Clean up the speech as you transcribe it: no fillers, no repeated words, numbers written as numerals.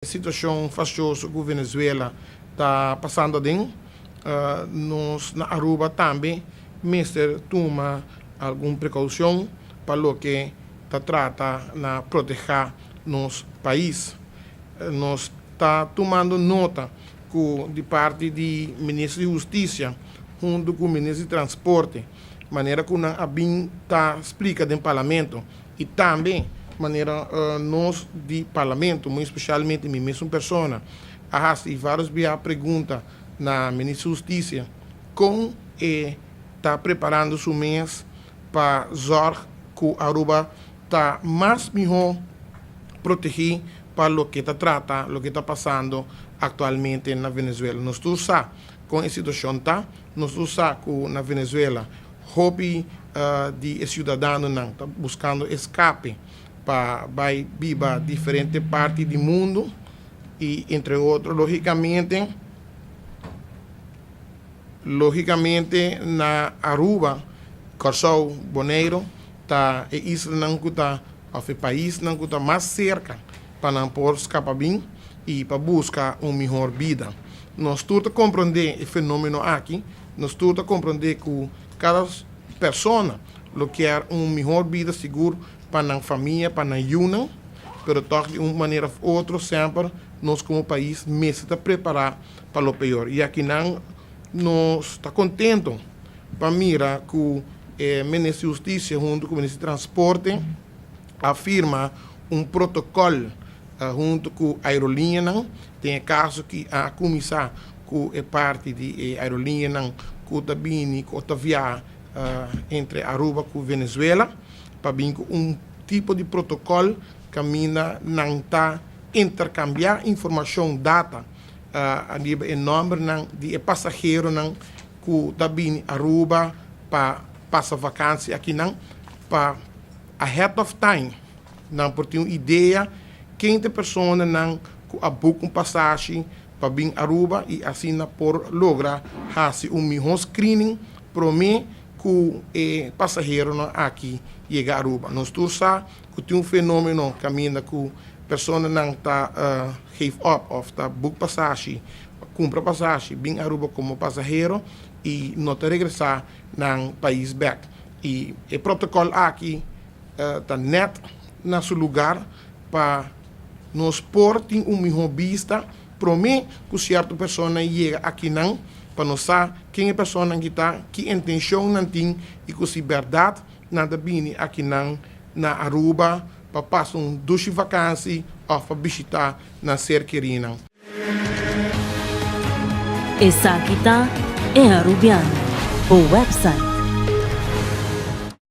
Situação fastidiosa que a Venezuela está passando nós na Aruba também, mister toma alguma precaução para o que trata na proteger nosso país. Nós está tomando nota de parte do Ministro de Justiça junto com o Ministro de Transporte, maneira que a BIM está explica no Parlamento e também maneira nós de Parlamento, muito especialmente minha mesma pessoa, a várias perguntas na Ministra de Justiça como está preparando o mês para zorgar que a Aruba está mais melhor protegido para o que está tratando, o que está passando atualmente na Venezuela. Nós estamos com a situação tá, nós estamos com na Venezuela, hobby de cidadãos não está buscando escape para viver diferentes partes do mundo e entre outros logicamente na Aruba, Corsol, Bonaire, tá a isla não está o país não está mais cerca para não por escapar bem e para buscar uma melhor vida. Nós todos compreender o fenômeno aqui, nós todos compreender que cada pessoa quer uma melhor vida segura para a família, para a união, mas de uma maneira ou outra sempre nós como país mesmo está preparado para o pior. E aqui não nós está contente para mirar que o Ministro de Justiça junto com o Ministro de Transporte afirma um protocolo junto com a aerolínea tem caso que a comissão que é parte da aerolínea que também que via entre Aruba e Venezuela para vir com tipo de protocolo que não está intercambiar informação data a nível enorme de passageiro que também Aruba para passar vacância aqui para ahead of time não por ter uma ideia quem pessoa que a book passagem para vir Aruba e assim por lograr fazer um melhor screening para mim que o passageiro aqui chega a Aruba. Nós todos sabemos que tem um fenômeno que caminha que a pessoa não está give up ou está book passagem, compra passagem, vem a Aruba como passageiro e não está regressar no país back. E o protocolo aqui está net no seu lugar para nos pôr uma melhor vista para mim que certa pessoa chega aqui para nós saber quem é a pessoa que está, que intenção não tem e que se verdade nada bem aqui na Aruba para passar duas vacâncias ou para visitar na ser querida. Essa aqui é Arubiano, o website